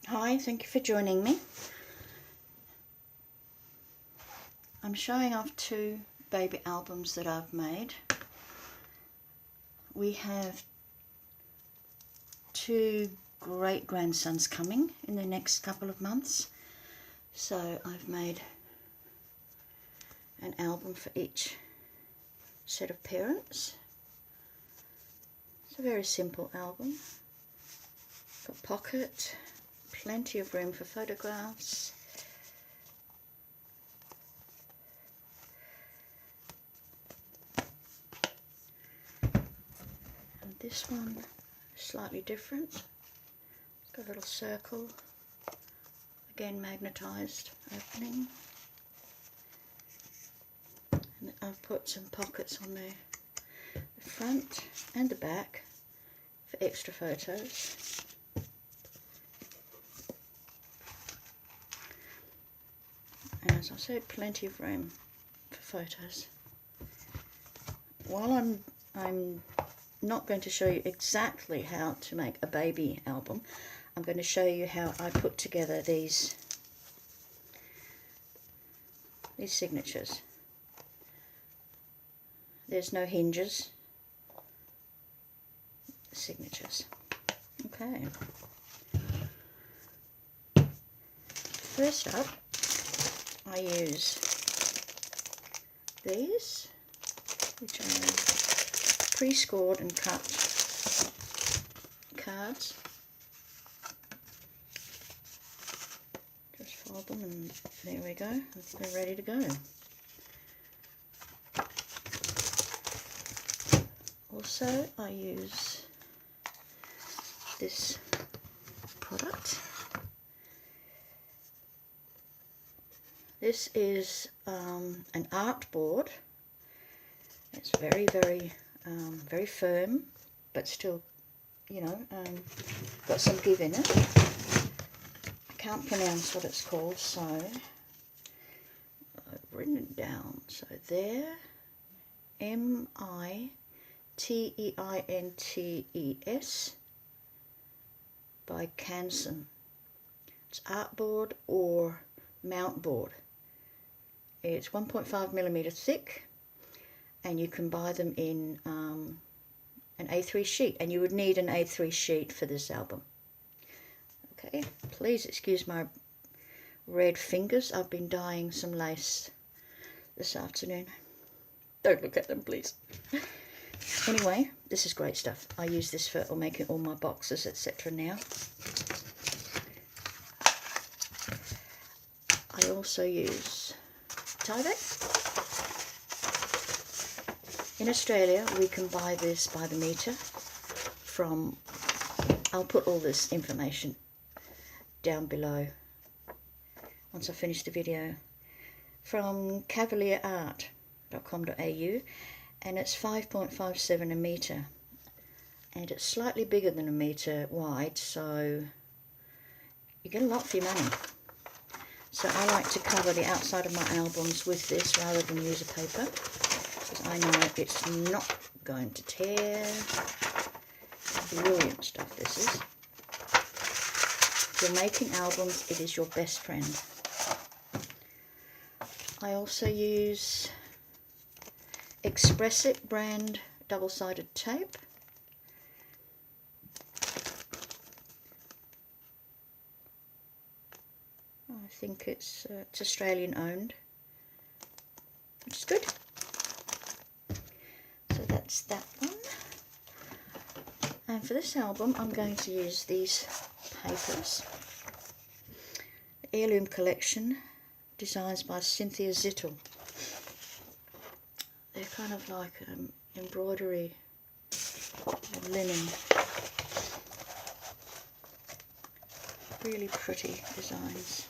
Hi, thank you for joining me. I'm showing off two baby albums that I've made. We have two great grandsons coming in the next couple of months, so I've made an album for each set of parents. It's a very simple album. Got a pocket, plenty of room for photographs. And this one is slightly different. It's got a little circle, again magnetised opening. And I've put some pockets on the front and the back for extra photos. And as I said, plenty of room for photos. While I'm not going to show you exactly how to make a baby album, I'm going to show you how I put together these signatures. There's no hinges. Signatures. Okay. First up, I use these, which are pre-scored and cut cards. Just fold them and there we go, they're ready to go. Also, I use this product. This is an art board. It's very, very firm, but still, you know, got some give in it. I can't pronounce what it's called, so I've written it down. So there, M-I-T-E-I-N-T-E-S by Canson. It's artboard or mount board. It's 1.5mm thick, and you can buy them in an A3 sheet, and you would need an A3 sheet for this album. Okay, please excuse my red fingers. I've been dyeing some lace this afternoon. Don't look at them, please. Anyway, this is great stuff. I use this for making all my boxes, etc. now. I also use Tyvek. In Australia, we can buy this by the metre from, I'll put all this information down below once I finish the video, from cavalierart.com.au, and it's 5.57 a metre, and it's slightly bigger than a metre wide, so you get a lot for your money. So I like to cover the outside of my albums with this rather than use a paper, because I know it's not going to tear. Brilliant stuff this is. If you're making albums, it is your best friend. I also use Express It brand double-sided tape. I think it's Australian owned, which is good. So that's that one. And for this album, I'm going to use these papers. The Heirloom Collection, designs by Cynthia Zittel. They're kind of like embroidery and linen. Really pretty designs.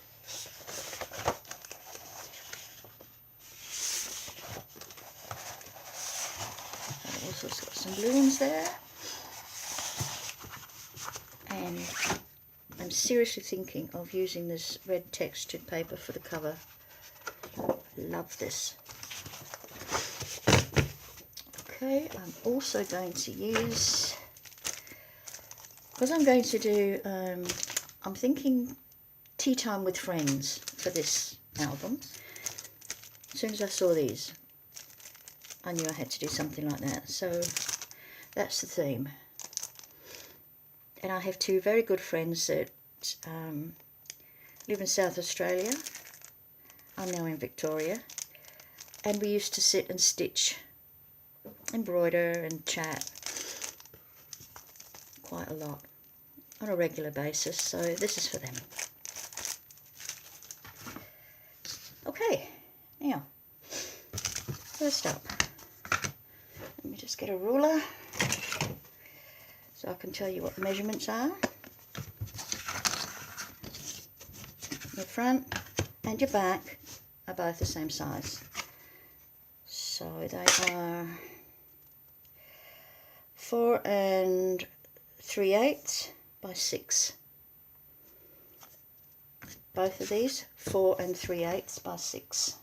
I've also got some blue ones there. And I'm seriously thinking of using this red textured paper for the cover. Love this. Okay, I'm also going to use, because I'm going to do I'm thinking tea time with friends for this album. As soon as I saw these, I knew I had to do something like that. So that's the theme. And I have two very good friends that live in South Australia. I'm now in Victoria. And we used to sit and stitch, embroider and chat quite a lot on a regular basis. So this is for them. Okay, now, first up, let me just get a ruler so I can tell you what the measurements are. Your front and your back are both the same size. So they are 4 3/8 by 6. Both of these 4 3/8 by 6.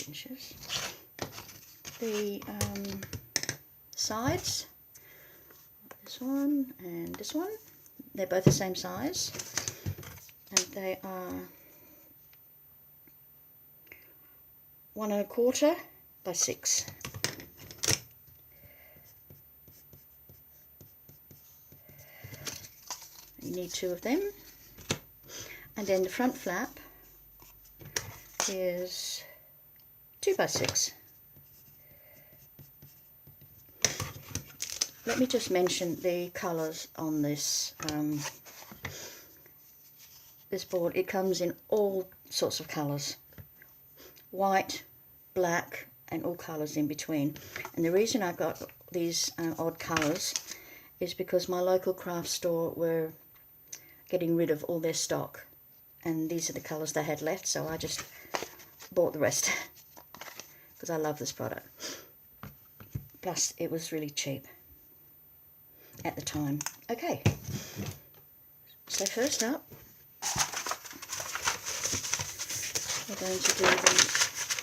Inches. The sides, this one and this one, they're both the same size, and they are 1 1/4 by 6. You need 2 of them, and then the front flap is 2 by 6. Let me just mention the colours on this this board. It comes in all sorts of colours, white, black, and all colours in between. And the reason I got these odd colours is because my local craft store were getting rid of all their stock, and these are the colours they had left, so I just bought the rest. Because I love this product. Plus, it was really cheap at the time. Okay, so first up, we're going to do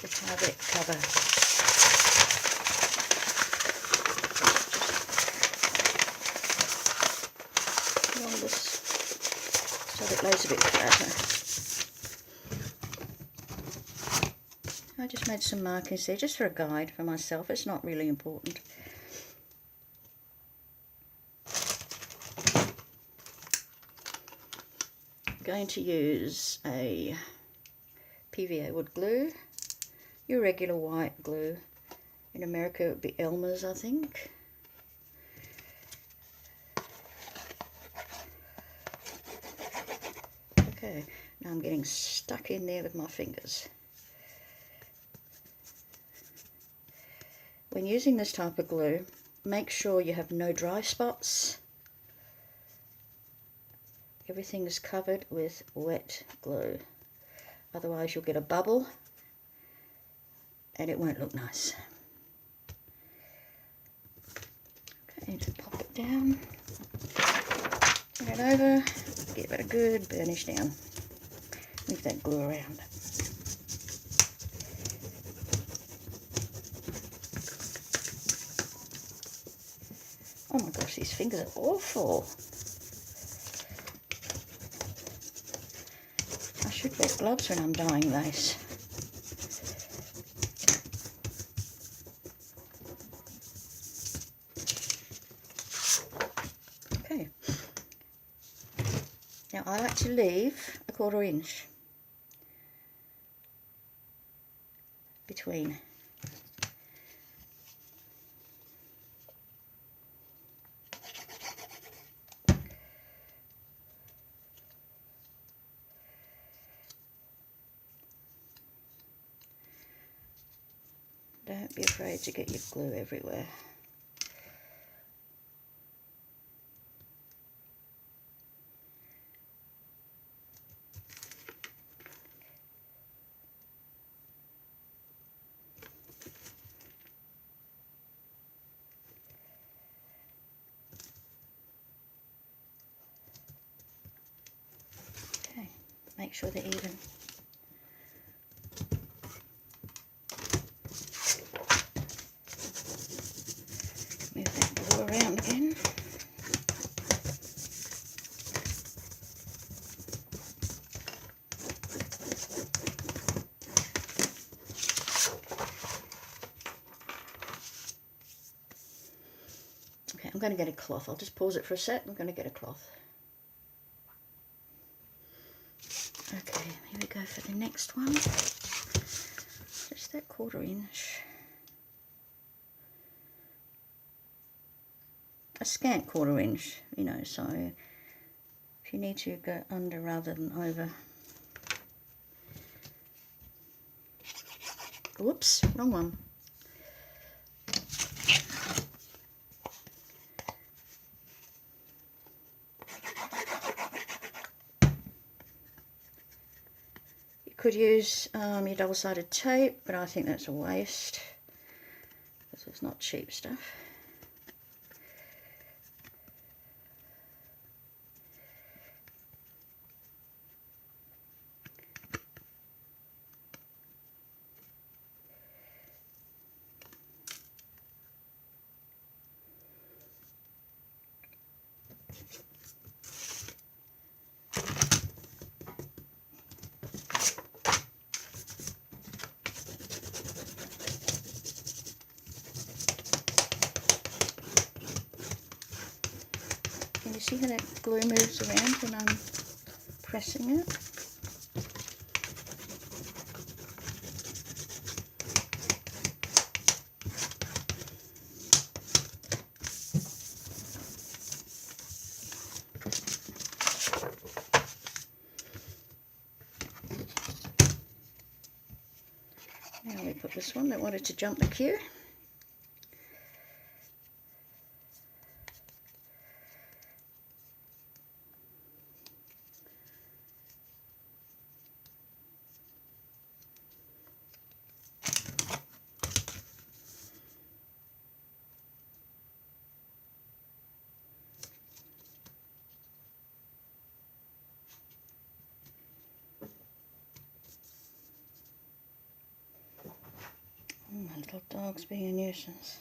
the Tyvek cover. Roll this so it lays a bit flatter. I just made some markings there just for a guide for myself. It's not really important. I'm going to use a PVA wood glue, your regular white glue. In America it would be Elmer's, I think. Okay, now I'm getting stuck in there with my fingers. When using this type of glue, make sure you have no dry spots. Everything is covered with wet glue. Otherwise you'll get a bubble and it won't look nice. Okay, just pop it down, turn it over, give it a good burnish down. Leave that glue around. Oh my gosh, these fingers are awful. I should wear gloves when I'm dyeing lace. Okay. Now I like to leave a 1/4 inch between. Don't be afraid to get your glue everywhere. Okay, make sure they're even. I'm going to get a cloth. I'll just pause it for a sec. I'm going to get a cloth. Okay, here we go for the next one. Just that 1/4 inch. A scant 1/4 inch, you know, so if you need to go under rather than over. Whoops, wrong one. You could use your double-sided tape, but I think that's a waste because it's not cheap stuff. Can you see how that glue moves around when I'm pressing it? Now we put this one that wanted to jump the queue. My little dog's being a nuisance.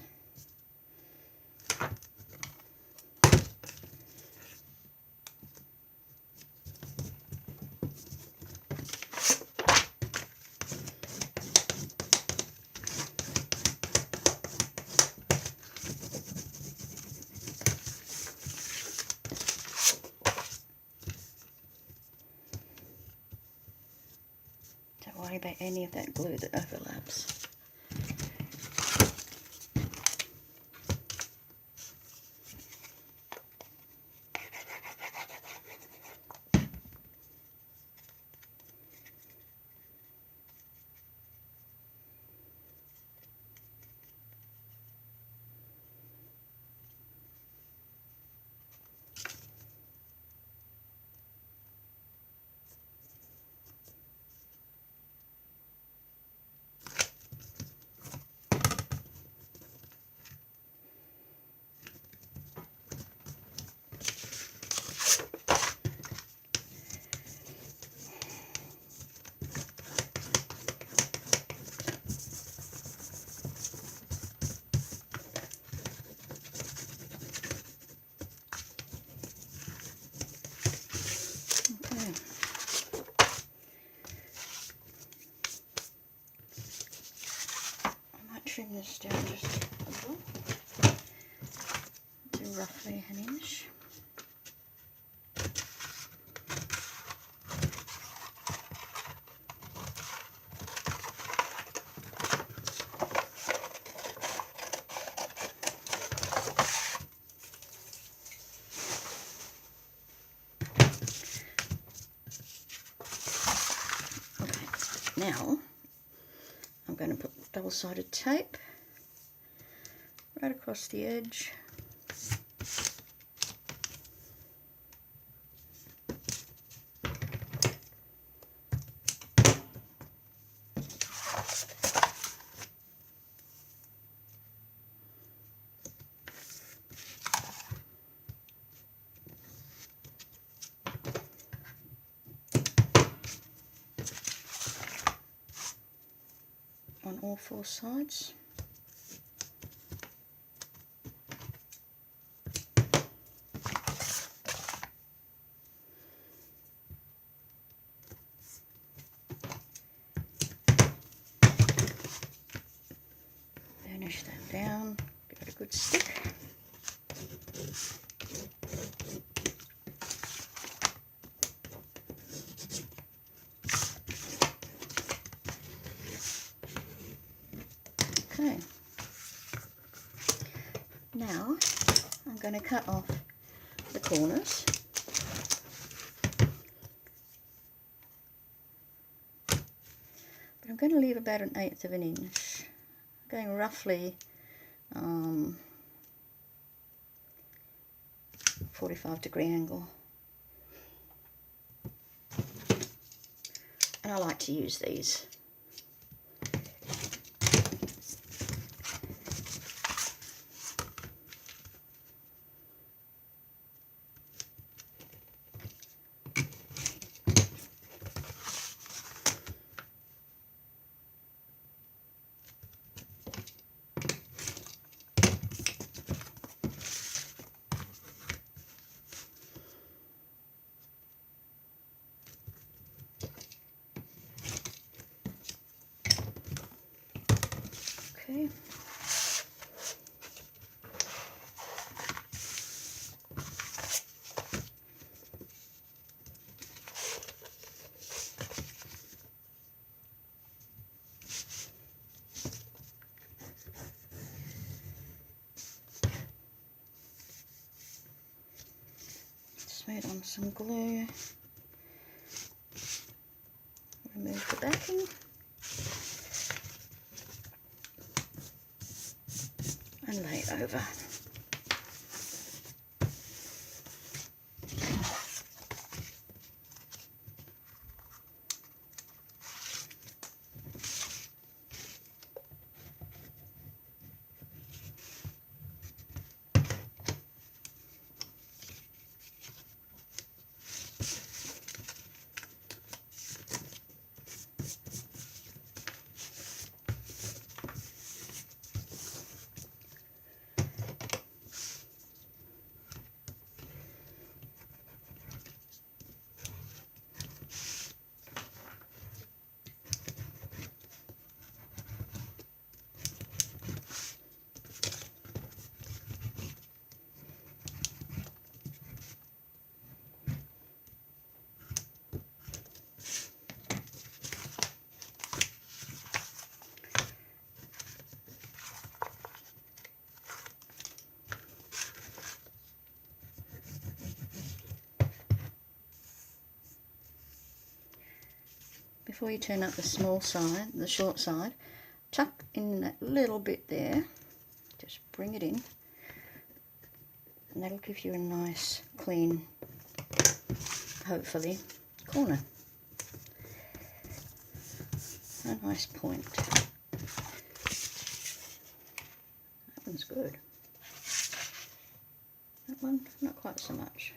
Don't worry about any of that glue that overlaps. Trim this down just a little to roughly 1 inch. Okay, now I'm going to put double-sided tape right across the edge. On all 4 sides. Burnish that down, give it a good stick. Okay. Now I'm going to cut off the corners. But I'm going to leave about 1/8 of an inch, going roughly 45-degree angle. And I like to use these. Okay. Smeared on some glue. Remove the backing. And lay it over. Before you turn up the small side, the short side, tuck in that little bit there, just bring it in, and that'll give you a nice, clean, hopefully, corner. A nice point. That one's good. That one, not quite so much.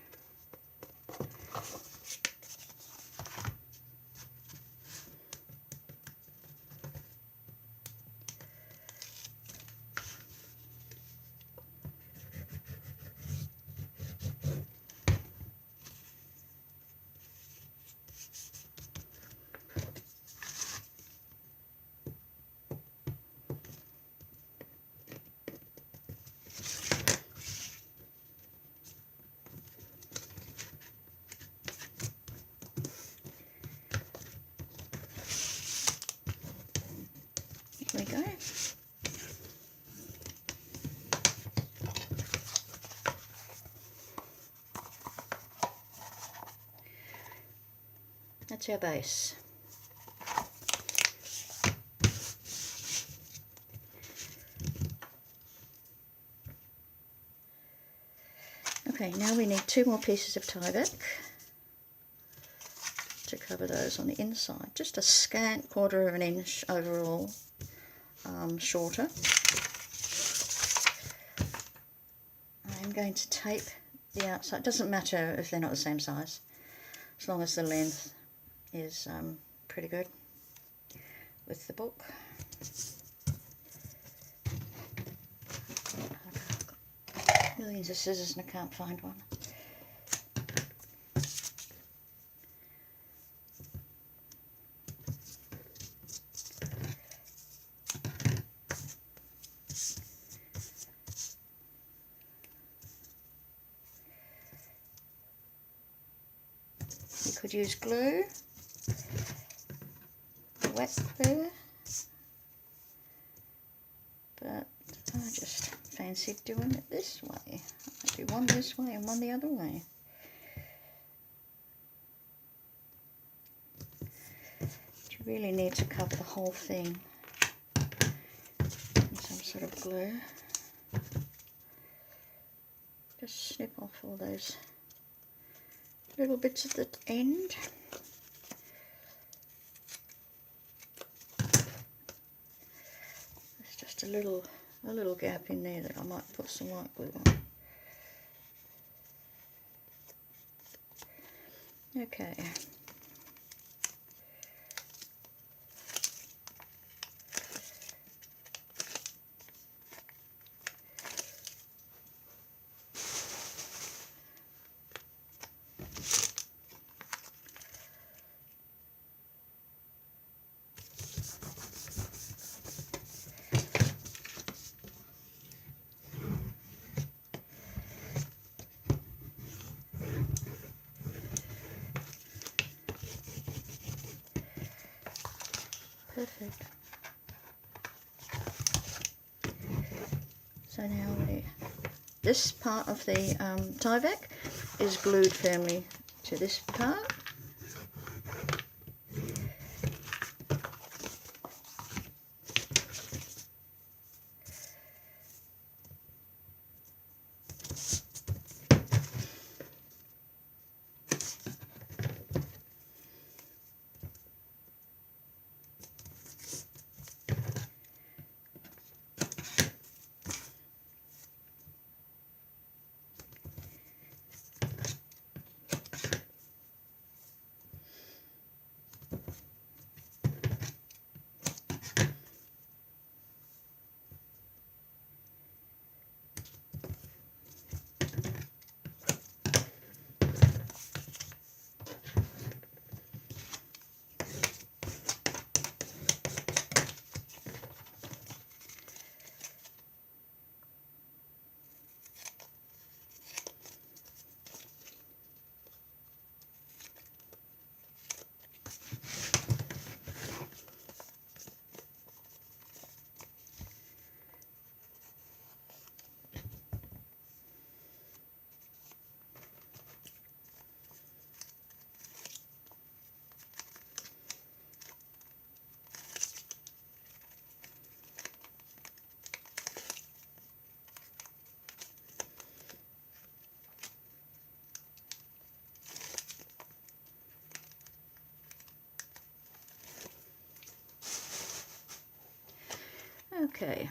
There we go. That's our base. Okay, now we need 2 more pieces of Tyvek to cover those on the inside. Just a scant 1/4 of an inch overall shorter. I'm going to tape the outside. It doesn't matter if they're not the same size, as long as the length is pretty good with the book. I've got millions of scissors and I can't find one. You could use glue, wet glue, but I just fancied doing it this way. I do one this way and one the other way. You really need to cover the whole thing in some sort of glue. Just snip off all those little bits at the end. There's just a little gap in there that I might put some white glue on. Okay. Perfect. So now this part of the Tyvek is glued firmly to this part. Okay.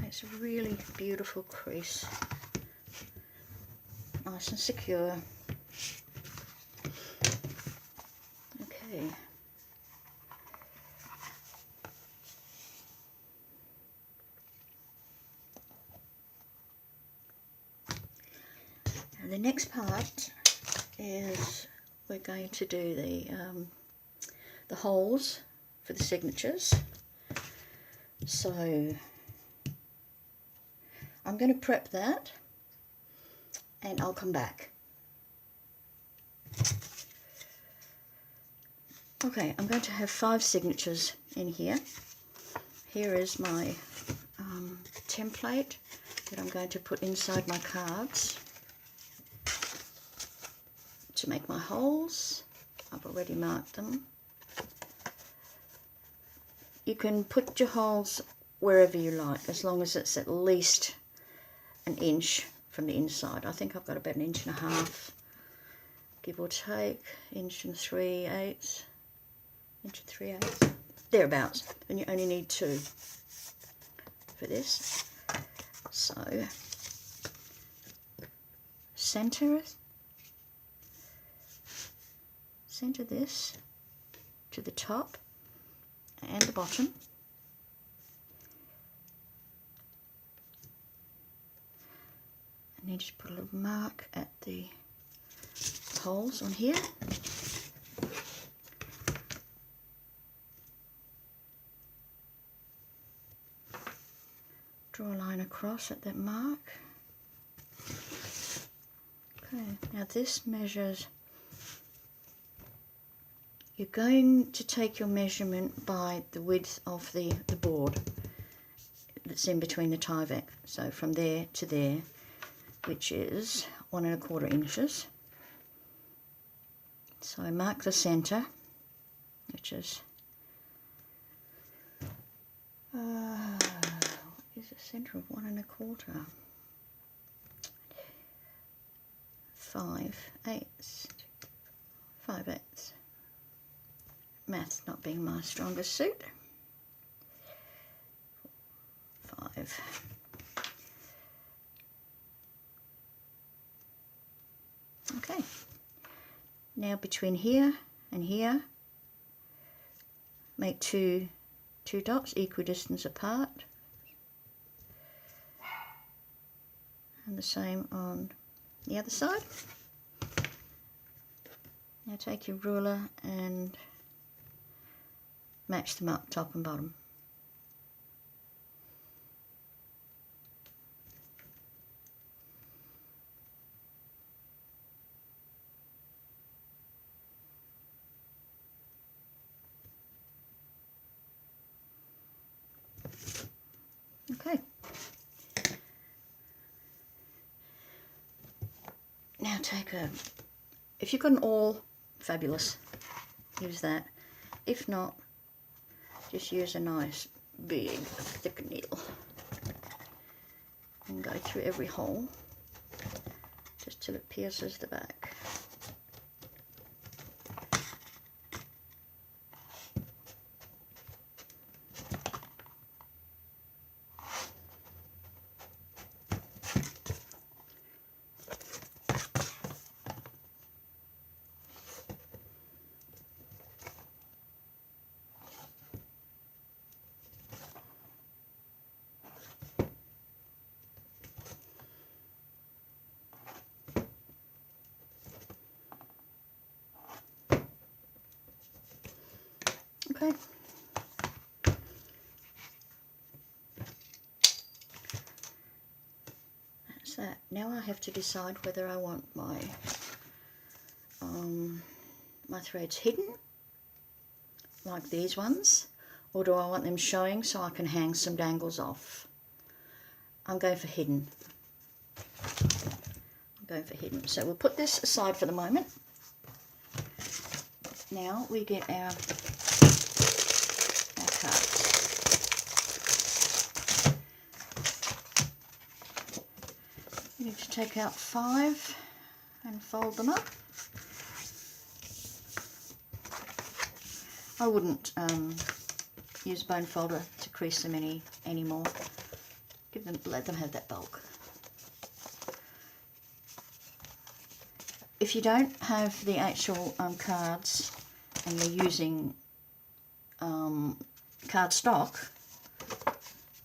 It's a really beautiful crease. Nice and secure. Okay. And the next part is we're going to do the holes for the signatures. So I'm going to prep that and I'll come back. Okay, I'm going to have 5 signatures in here. Here is my template that I'm going to put inside my cards to make my holes. I've already marked them. You can put your holes wherever you like, as long as it's at least an inch from the inside. I think I've got about 1.5 inches, give or take, 1 3/8, 1 3/8, thereabouts. And you only need 2 for this. So center this to the top and the bottom. And then just put a little mark at the holes on here. Draw a line across at that mark. Okay, now this measures, you're going to take your measurement by the width of the board that's in between the tyvek. So from there to there, which is 1 1/4 inches. So I mark the centre, which is what is the centre of 1 1/4? 5/8. 5/8. Maths not being my strongest suit. 5. Okay. Now between here and here, make two dots equidistant apart, and the same on the other side. Now take your ruler and match them up, top and bottom. Okay. Now take if you've got an awl, fabulous, use that. If not, just use a nice big thick needle and go through every hole just till it pierces the back. Okay. That's that. Now I have to decide whether I want my my threads hidden, like these ones, or do I want them showing so I can hang some dangles off. I'm going for hidden. So we'll put this aside for the moment. Now we get our cards. You need to take out 5 and fold them up. I wouldn't use bone folder to crease them anymore. Let them have that bulk. If you don't have the actual cards and you're using card stock,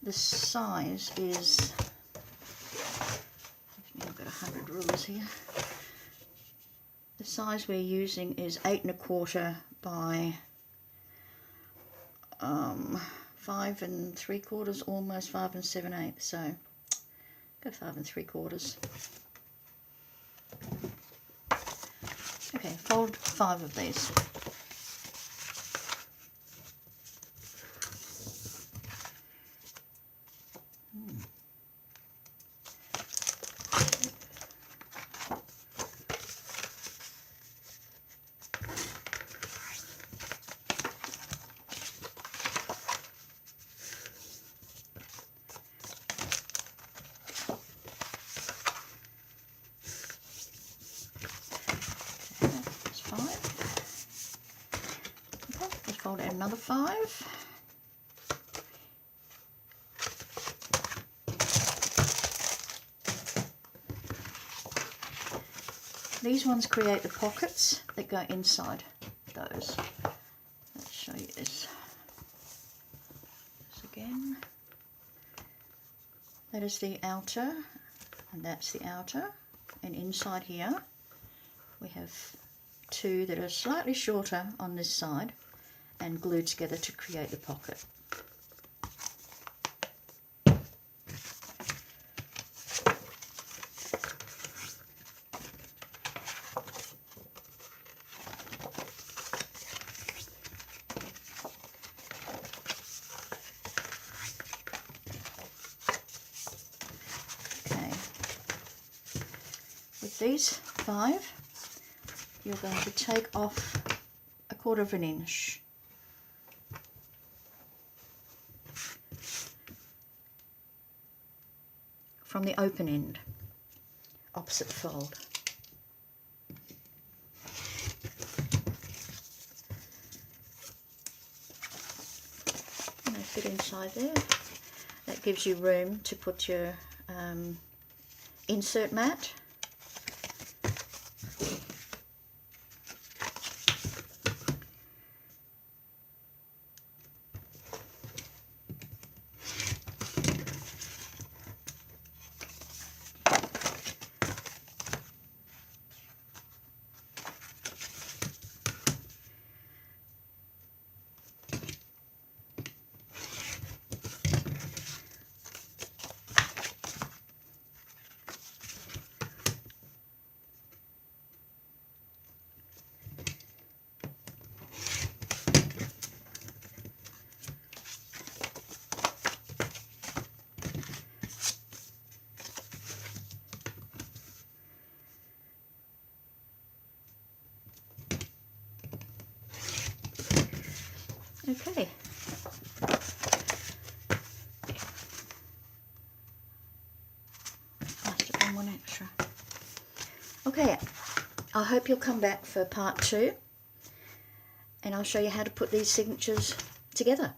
the size is, I've got 100 rulers here. The size we're using is 8 1/4 by 5 3/4, almost 5 7/8. So go 5 3/4. Okay, fold 5 of these. Fold out another 5. These ones create the pockets that go inside those. Let's show you this again. That is the outer, and that's the outer, and inside here we have two that are slightly shorter on this side and glued together to create the pocket. With these 5, you're going to take off 1/4 inch. From the open end, opposite fold. And they fit inside there. That gives you room to put your insert mat. Okay. Must have been one extra. Okay, I hope you'll come back for part 2 and I'll show you how to put these signatures together.